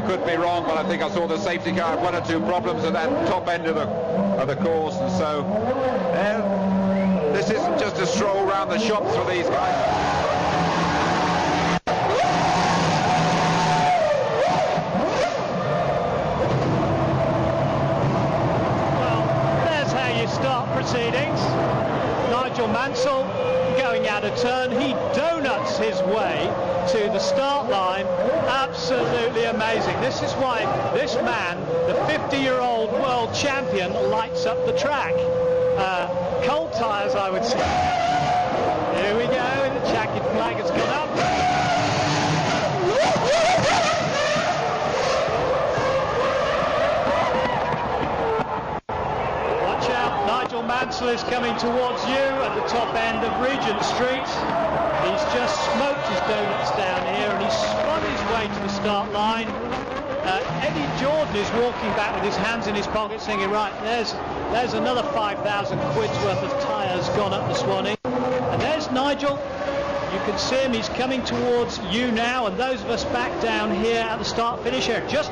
could be wrong, but I think I saw the safety car have one or two problems at that top end of the course, and so this isn't just a stroll around the shops for these guys. Start proceedings. Nigel Mansell going out of turn. He donuts his way to the start line. Absolutely amazing. This is why this man, the 50-year-old world champion, lights up the track. Cold tyres, I would say. Here we go. The checkered flag has gone up. Nigel Mansell is coming towards you at the top end of Regent Street. He's just smoked his donuts down here and he's spun his way to the start line. Eddie Jordan is walking back with his hands in his pockets thinking, right, there's another 5,000 quid's worth of tyres gone up this morning. And there's Nigel. You can see him, he's coming towards you now, and those of us back down here at the start finish area just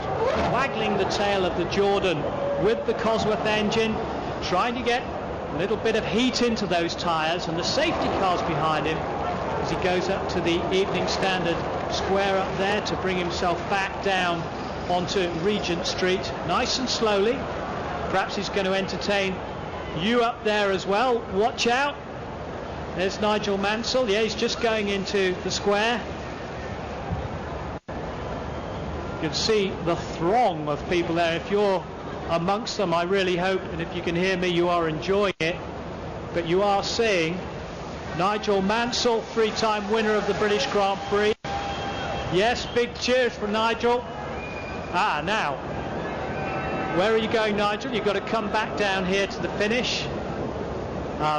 waggling the tail of the Jordan with the Cosworth engine, trying to get a little bit of heat into those tyres, and the safety car's behind him as he goes up to the Evening Standard square up there to bring himself back down onto Regent Street nice and slowly. Perhaps he's going to entertain you up there as well. Watch out. There's Nigel Mansell. Yeah, he's just going into the square. You can see the throng of people there. If you're amongst them, I really hope, and if you can hear me, you are enjoying it. But you are seeing Nigel Mansell, three-time winner of the British Grand Prix. Yes, big cheers for Nigel. Now, where are you going, Nigel? You've got to come back down here to the finish.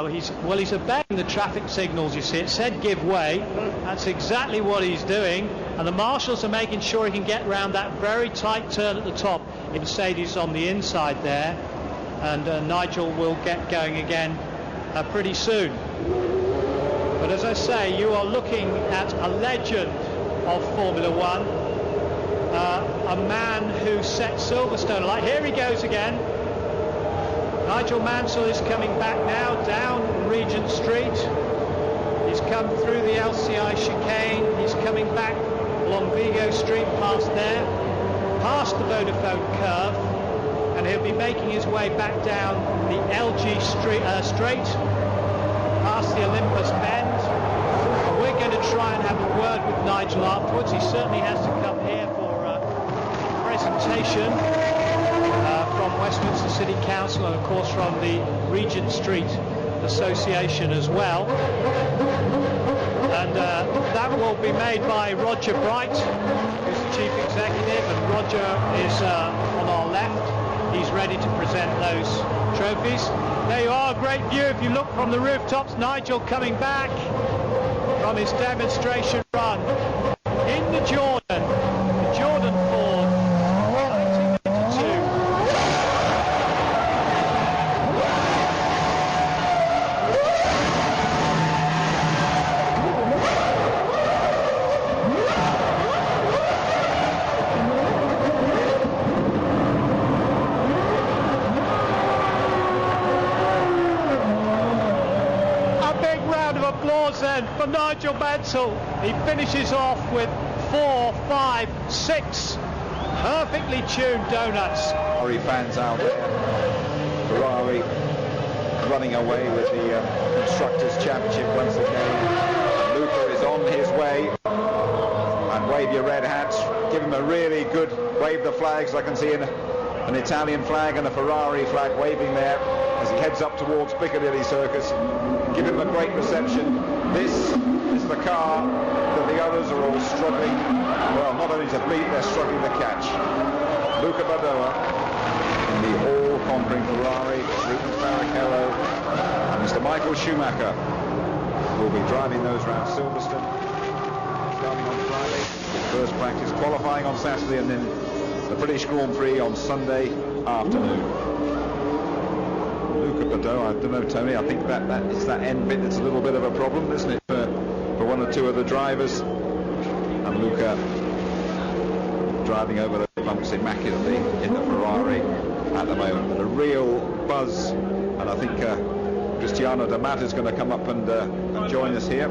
He's obeying the traffic signals, you see. It said give way. That's exactly what he's doing. And the marshals are making sure he can get round that very tight turn at the top. Mercedes on the inside there. And Nigel will get going again pretty soon. But as I say, you are looking at a legend of Formula One. A man who set Silverstone alight. Here he goes again. Nigel Mansell is coming back now down Regent Street. He's come through the LCI chicane. He's coming back along Vigo Street past there, past the Vodafone curve, and he'll be making his way back down the LG Street, straight, past the Olympus Bend. And we're going to try and have a word with Nigel afterwards. He certainly has to come here for a presentation from Westminster City Council and of course from the Regent Street Association as well. And that will be made by Roger Bright, who's the Chief Executive, and Roger is on our left. He's ready to present those trophies. There you are, a great view if you look from the rooftops. Nigel coming back from his demonstration run in the Jordan Ford, 1982. Applause then for Nigel Mansell. He finishes off with 4, 5, 6 perfectly tuned donuts. Ferrari fans out there. Ferrari running away with the Constructors' Championship once again. Luca is on his way. And wave your red hats. Give him a really good wave the flags. I can see an Italian flag and a Ferrari flag waving there as he heads up towards Piccadilly Circus. Give him a great reception. This is the car that the others are all struggling, well, not only to beat, they're struggling to catch. Luca Badoa in the all-conquering Ferrari, Rubens Barrichello, and Mr. Michael Schumacher will be driving those round Silverstone, starting on Friday, first practice, qualifying on Saturday, and then the British Grand Prix on Sunday afternoon. Luca Badoa, I don't know, Tony, I think that is that end bit that's a little bit of a problem, isn't it, for one or two of the drivers. And Luca driving over those bumps immaculately in the Ferrari at the moment. But a real buzz, and I think Cristiano D'Amato is going to come up and join us here.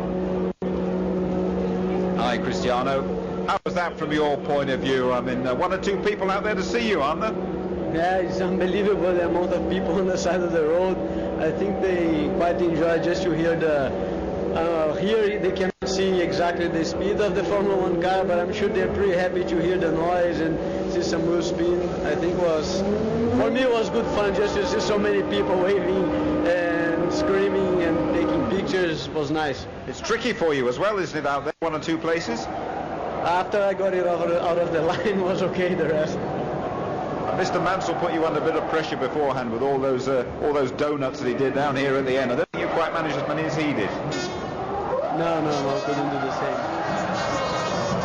Hi, Cristiano. How was that from your point of view? I mean, one or two people out there to see you, aren't there? Yeah, it's unbelievable the amount of people on the side of the road. I think they quite enjoy just to hear the... here they cannot see exactly the speed of the Formula 1 car, but I'm sure they're pretty happy to hear the noise and see some wheel spin. I think for me it was good fun just to see so many people waving and screaming and taking pictures. It was nice. It's tricky for you as well, isn't it, out there, one or two places? After I got it out of the line, it was okay, the rest. Mr. Mansell put you under a bit of pressure beforehand with all those donuts that he did down here at the end. I don't think you quite managed as many as he did. No, couldn't do the same.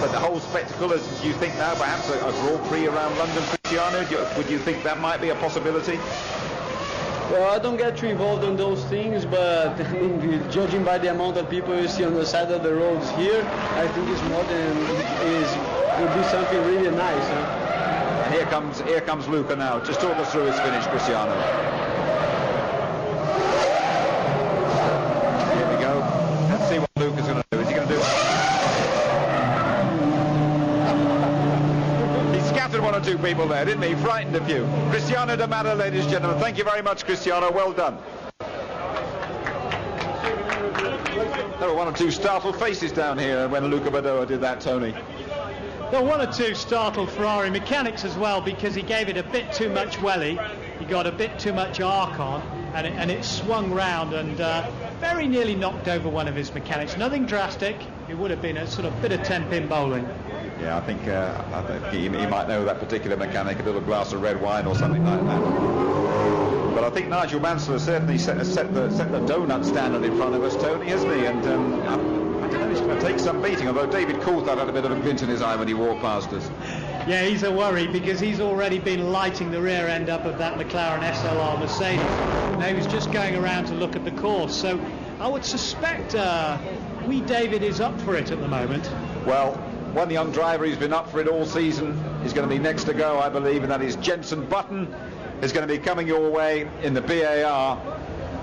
But the whole spectacle, do you think now perhaps a Grand Prix around London, Cristiano, would you think that might be a possibility? Well, I don't get too involved in those things, but I mean, judging by the amount of people you see on the side of the roads here, I think it's more than would be something really nice. Huh? And here comes Luca now. Just talk us through his finish, Cristiano. Here we go. Let's see what Luca's going to do. Is he going to do? He scattered one or two people there, didn't he? Frightened a few. Cristiano D'Amato, ladies and gentlemen. Thank you very much, Cristiano. Well done. There were one or two startled faces down here when Luca Badoa did that, Tony. There were one or two startled Ferrari mechanics as well, because he gave it a bit too much welly. He got a bit too much arc on, and it swung round and very nearly knocked over one of his mechanics. Nothing drastic. It would have been a sort of bit of 10-pin bowling. Yeah, I think he might know that particular mechanic, a little glass of red wine or something like that. But I think Nigel Mansell has certainly set the donut standard in front of us, Tony, hasn't he? And I don't know, he's going to take some beating, although David Coulthard had a bit of a glint in his eye when he walked past us. Yeah, he's a worry, because he's already been lighting the rear end up of that McLaren SLR Mercedes. Now he was just going around to look at the course, so I would suspect wee David is up for it at the moment. Well, one young driver who's been up for it all season is going to be next to go, I believe, and that is Jenson Button. Is going to be coming your way in the BAR.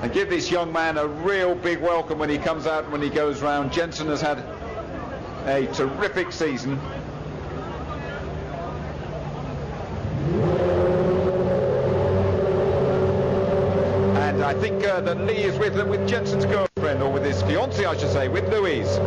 And give this young man a real big welcome when he comes out and when he goes round. Jenson has had a terrific season. And I think that Lee is with Jenson's girlfriend, or with his fiancée, I should say, with Louise.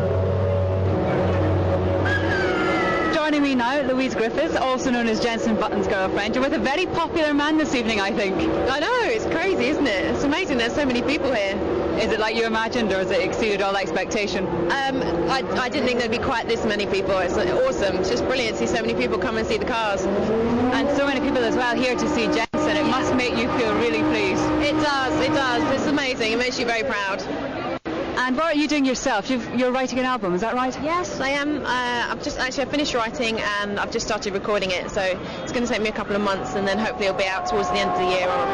Joining me now, Louise Griffiths, also known as Jenson Button's girlfriend. You're with a very popular man this evening, I think. I know, it's crazy, isn't it? It's amazing there's so many people here. Is it like you imagined, or has it exceeded all expectation? I didn't think there'd be quite this many people. It's awesome. It's just brilliant to see so many people come and see the cars. And so many people as well here to see Jenson. It must make you feel really pleased. It does. It's amazing. It makes you very proud. And what are you doing yourself? You're writing an album, is that right? Yes, I am. I finished writing and I've just started recording it, so it's going to take me a couple of months, and then hopefully it'll be out towards the end of the year, or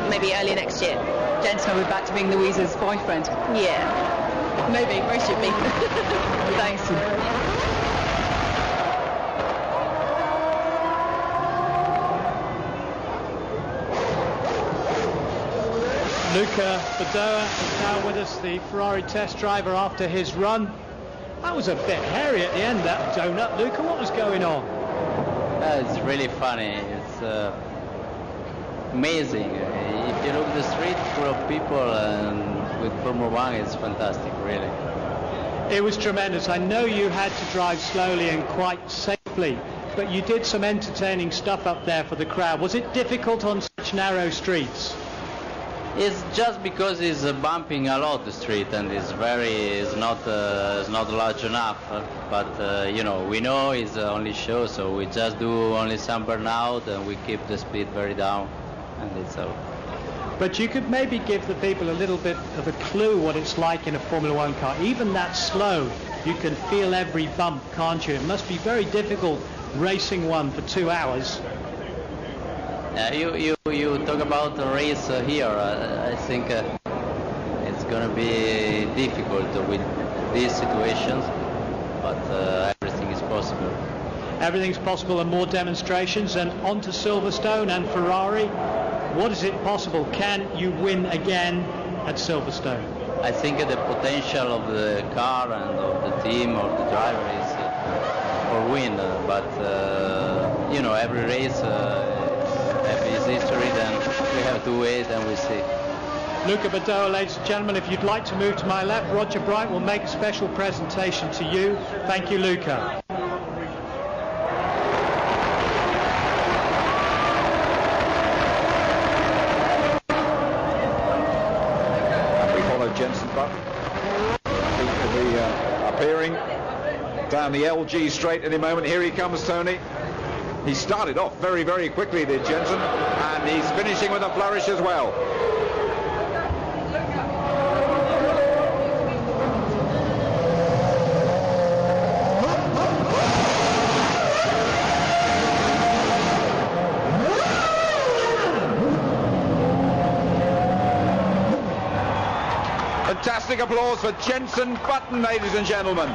maybe early next year. Jenson will be back to being Louise's boyfriend. Yeah, maybe. Where should be? Thanks. Luca Badoa is now with us, the Ferrari test driver after his run. That was a bit hairy at the end, that donut. Luca, what was going on? It's really funny. It's amazing. If you look at the street full of people and with Formula 1, it's fantastic, really. It was tremendous. I know you had to drive slowly and quite safely, but you did some entertaining stuff up there for the crowd. Was it difficult on such narrow streets? It's just because it's bumping a lot the street, and it's not large enough. But you know, we know it's only show, so we just do only some burnout and we keep the speed very down, and it's all. But you could maybe give the people a little bit of a clue what it's like in a Formula 1 car. Even that slow, you can feel every bump, can't you? It must be very difficult racing one for 2 hours. You talk about the race here. I think it's going to be difficult with these situations, but everything is possible. everything's possible and more demonstrations. And on to Silverstone and Ferrari. What is it possible? Can you win again at Silverstone? I think the potential of the car and of the team or the driver is for win, but you know, every race have its history, then we have to wait and we see. Luca Badoa, ladies and gentlemen, if you'd like to move to my left, Roger Bright will make a special presentation to you. Thank you, Luca. And we follow Jenson Button. He'll be appearing down the LG straight in a moment. Here he comes, Tony. He started off very, very quickly, did Jenson, and he's finishing with a flourish as well. Fantastic applause for Jenson Button, ladies and gentlemen.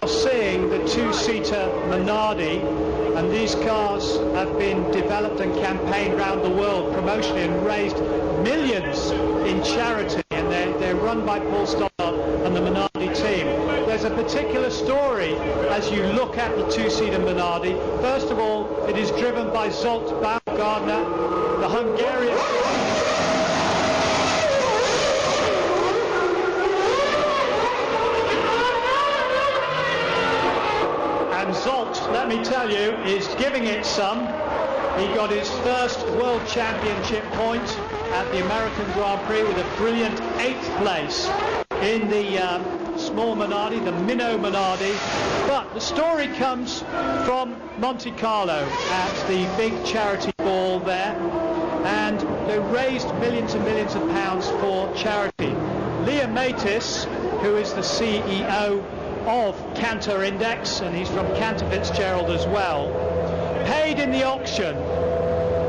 Seeing the two-seater Minardi, and these cars have been developed and campaigned around the world promotionally and raised millions in charity, and they're run by Paul Stoddart and the Minardi team. There's a particular story as you look at the two-seater Minardi. First of all, it is driven by Zsolt Baumgartner, the Hungarian. Zsolt, let me tell you, is giving it some. He got his first World Championship point at the American Grand Prix with a brilliant 8th place in the small Minardi, the Minnow Minardi. But the story comes from Monte Carlo at the big charity ball there, and they raised millions and millions of pounds for charity. Liam Matis, who is the CEO of Cantor Index, and he's from Cantor Fitzgerald as well, paid in the auction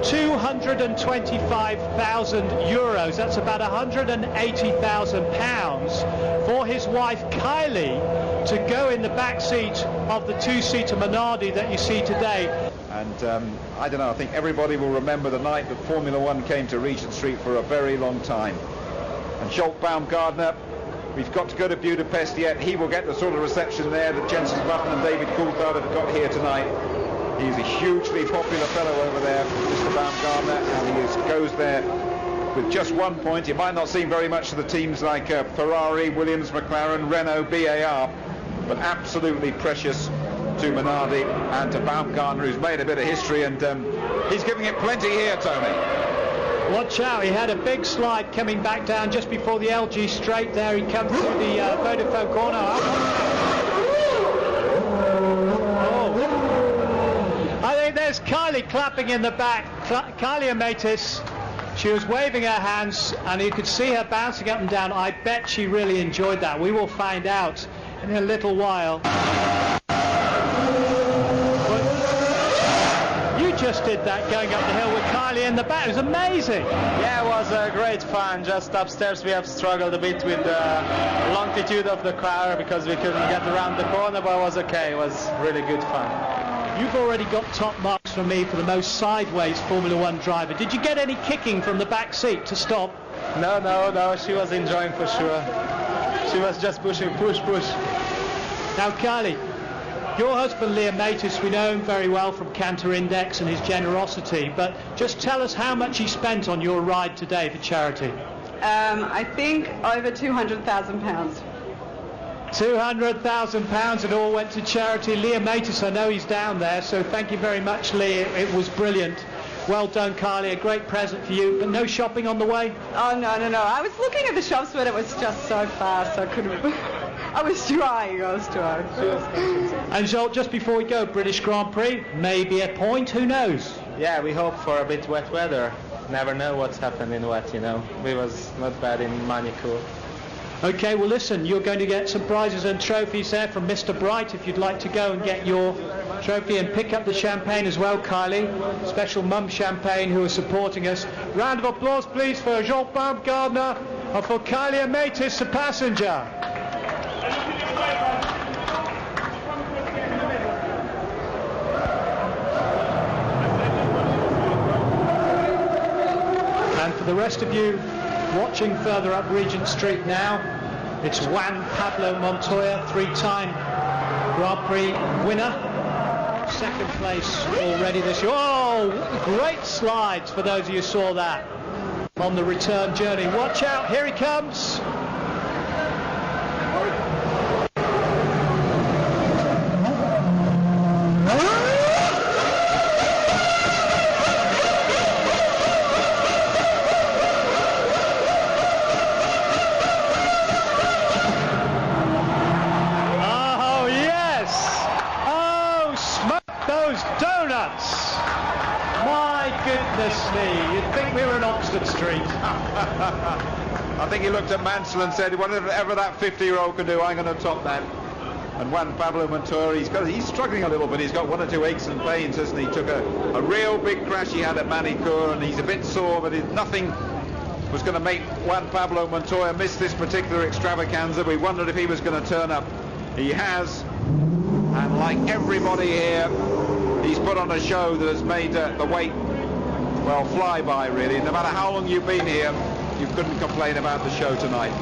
€225,000, that's about £180,000, for his wife Kylie to go in the back seat of the two-seater Minardi that you see today. And I don't know, I think everybody will remember the night that Formula One came to Regent Street for a very long time. And Zsolt Baumgartner, we've got to go to Budapest yet. He will get the sort of reception there that Jenson Button and David Coulthard have got here tonight. He's a hugely popular fellow over there, Mr. Baumgartner, and he goes there with just 1 point. It might not seem very much to the teams like Ferrari, Williams, McLaren, Renault, BAR, but absolutely precious to Minardi and to Baumgartner, who's made a bit of history, and he's giving it plenty here, Tony. Watch out, he had a big slide coming back down just before the LG straight there. He comes through the Vodafone corner. Oh. I think there's Kylie clapping in the back. Kylie Matis, she was waving her hands and you could see her bouncing up and down. I bet she really enjoyed that. We will find out in a little while. Just did that going up the hill with Kylie in the back. It was amazing. Yeah, it was great fun. Just upstairs we have struggled a bit with the longitude of the car because we couldn't get around the corner, but it was okay. It was really good fun. You've already got top marks from me for the most sideways Formula One driver. Did you get any kicking from the back seat to stop? No, she was enjoying for sure. She was just pushing, push. Now Kylie, your husband Liam Matis, we know him very well from Cantor Index and his generosity, but just tell us how much he spent on your ride today for charity. I think over £200,000. £200,000, it all went to charity. Liam Matis, I know he's down there, so thank you very much, Lee. It was brilliant. Well done, Kylie, a great present for you. But no shopping on the way? Oh, no. I was looking at the shops, but it was just so fast, I couldn't... I was trying. And Zsolt, just before we go, British Grand Prix, maybe a point, who knows? Yeah, we hope for a bit wet weather. Never know what's happened in wet, you know. We was not bad in Monaco. Okay, well listen, you're going to get some prizes and trophies there from Mr. Bright if you'd like to go and get your trophy and pick up the champagne as well, Kylie. Special Mum Champagne who are supporting us. Round of applause please for Zsolt Baumgartner and for Kylie Matis, the passenger. the rest of you watching further up Regent Street now, it's Juan Pablo Montoya, 3-time Grand Prix winner. Second place already this year. Oh, great slides for those of you who saw that on the return journey. Watch out, here he comes. You'd think we were in Oxford Street. I think he looked at Mansell and said, whatever that 50-year-old can do, I'm going to top that. And Juan Pablo Montoya, he's struggling a little bit. He's got 1 or 2 aches and pains, hasn't he? He took a real big crash he had at Manicourt, and he's a bit sore, but nothing was going to make Juan Pablo Montoya miss this particular extravaganza. We wondered if he was going to turn up. He has, and like everybody here, he's put on a show that has made the wait, well, fly by really. No matter how long you've been here, you couldn't complain about the show tonight.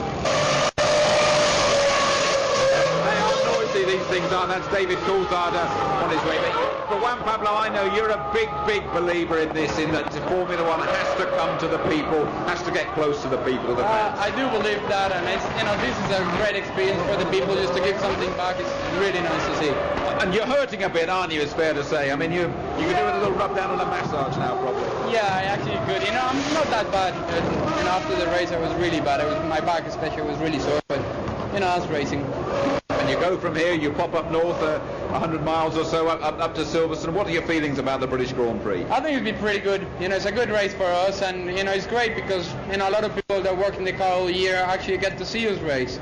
They are noisy, these things are. That's David Coulthard on his way. But Juan Pablo, I know you're a big believer in this, in that Formula One has to come to the people, has to get close to the people, the fans. I do believe that, and it's, this is a great experience for the people, just to give something back. It's really nice to see. And you're hurting a bit, aren't you? It's fair to say. I mean, you could do with a little rub down and a massage now, probably. Yeah, I actually could. I'm not that bad. After the race, I was really bad. My back, especially, was really sore. But I was racing. And you go from here, you pop up north 100 miles or so up to Silverstone. What are your feelings about the British Grand Prix? I think it'll be pretty good. It's a good race for us, and it's great because a lot of people that work in the car all year actually get to see us race.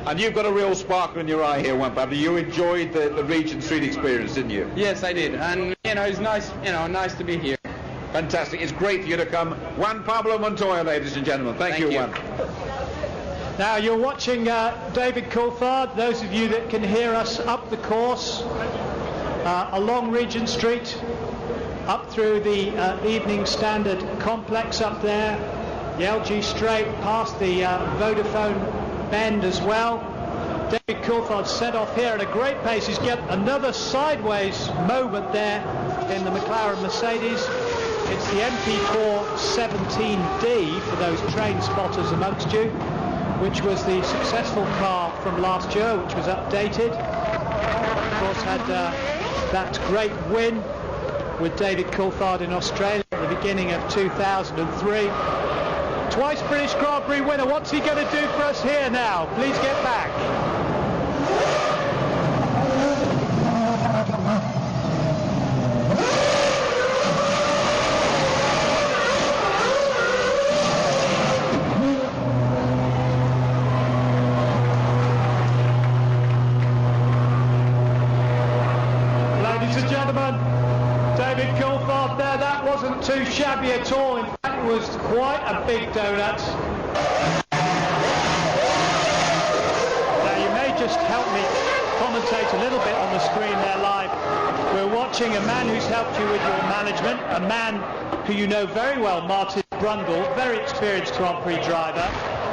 And you've got a real sparkle in your eye here, Juan Pablo. You enjoyed the Regent Street experience, didn't you? Yes, I did. And it's nice, nice to be here. Fantastic. It's great for you to come. Juan Pablo Montoya, ladies and gentlemen. Thank you, Juan. Now you're watching David Coulthard. Those of you that can hear us up the course, along Regent Street, up through the Evening Standard complex up there, the LG Straight, past the Vodafone bend as well. David Coulthard set off here at a great pace. He's got another sideways moment there in the McLaren Mercedes. It's the MP4 17D for those train spotters amongst you, which was the successful car from last year, which was updated. Of course, had that great win with David Coulthard in Australia at the beginning of 2003. Twice British Grand Prix winner. What's he going to do for us here now? Please get back. Ladies and gentlemen, David Coulthard there. That wasn't too shabby at all. In fact, it was quite a big donut. Now you may just help me commentate a little bit on the screen there live. We're watching a man who's helped you with your management, a man who you know very well, Martin Brundle, very experienced Grand Prix driver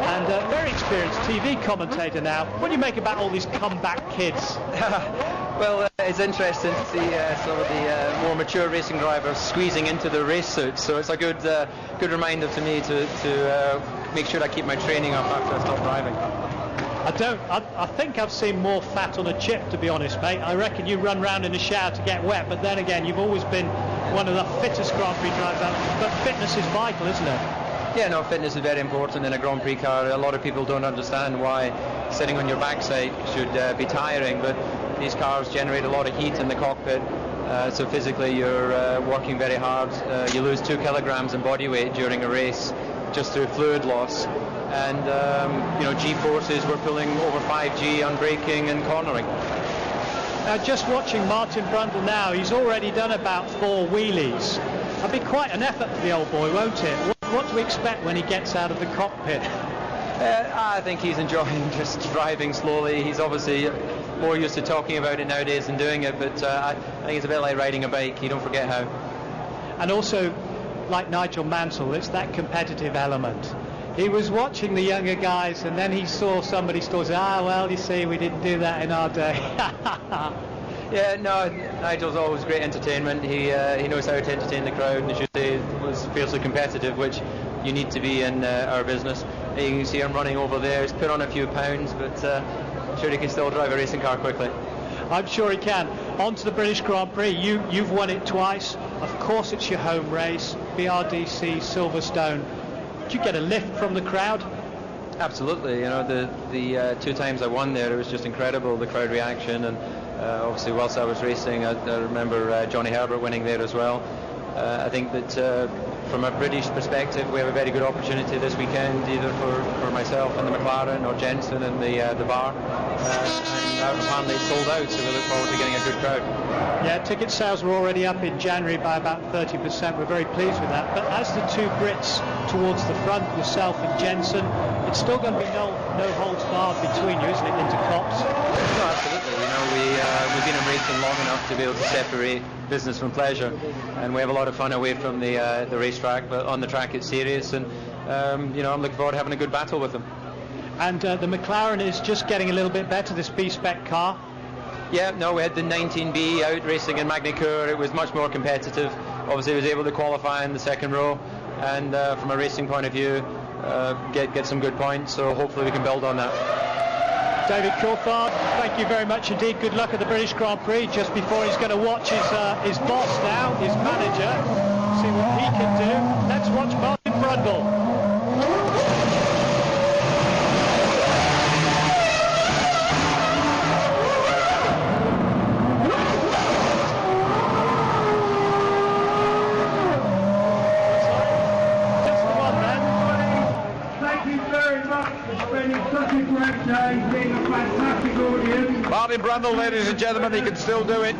and a very experienced TV commentator now. What do you make about all these comeback kids? Well, it's interesting to see some of the more mature racing drivers squeezing into their race suits, so it's a good reminder to me to make sure I keep my training up after I stop driving. I think I've seen more fat on a chip, to be honest, mate. I reckon you run round in the shower to get wet, but then again, you've always been one of the fittest Grand Prix drivers, but fitness is vital, isn't it? Yeah, no, fitness is very important in a Grand Prix car. A lot of people don't understand why sitting on your backside should be tiring, but these cars generate a lot of heat in the cockpit, so physically you're working very hard. You lose 2 kilograms in body weight during a race just through fluid loss, and G-forces, we're pulling over 5G on braking and cornering. Just watching Martin Brundle now, he's already done about 4 wheelies. That'll be quite an effort for the old boy, won't it? What do we expect when he gets out of the cockpit? I think he's enjoying just driving slowly. He's obviously more used to talking about it nowadays than doing it, but I think it's a bit like riding a bike. You don't forget how. And also, like Nigel Mansell, it's that competitive element. He was watching the younger guys, and then he saw somebody still say, well, you see, we didn't do that in our day. Yeah, no, Nigel's always great entertainment. He knows how to entertain the crowd, and as you say, was fiercely competitive, which you need to be in our business. You can see him running over there. He's put on a few pounds, but I'm sure he can still drive a racing car quickly. I'm sure he can. On to the British Grand Prix. You've won it twice. Of course, it's your home race, BRDC Silverstone. Did you get a lift from the crowd? Absolutely. You know, the 2 times I won there, it was just incredible, the crowd reaction, and obviously whilst I was racing, I remember Johnny Herbert winning there as well. I think that from a British perspective, we have a very good opportunity this weekend, either for myself and the McLaren, or Jensen and the bar. And apparently it's sold out, so we look forward to getting a good crowd. Yeah, ticket sales were already up in January by about 30%. We're very pleased with that. But as the 2 Brits towards the front, yourself and Jensen, it's still going to be no holds barred between you, isn't it, into Cops? No, absolutely. You know, we've been in racing long enough to be able to separate business from pleasure, and we have a lot of fun away from the racetrack, but on the track it's serious, and you know, I'm looking forward to having a good battle with them. And the McLaren is just getting a little bit better, this B-Spec car. Yeah, no, we had the 19B out racing in Magny-Cours. It was much more competitive. Obviously, was able to qualify in the second row, and from a racing point of view, get some good points. So hopefully we can build on that. David Coulthard, thank you very much indeed. Good luck at the British Grand Prix. Just before he's going to watch his boss now, his manager, see what he can do. Let's watch Martin Brundle. Martin Brundle, ladies and gentlemen, he can still do it.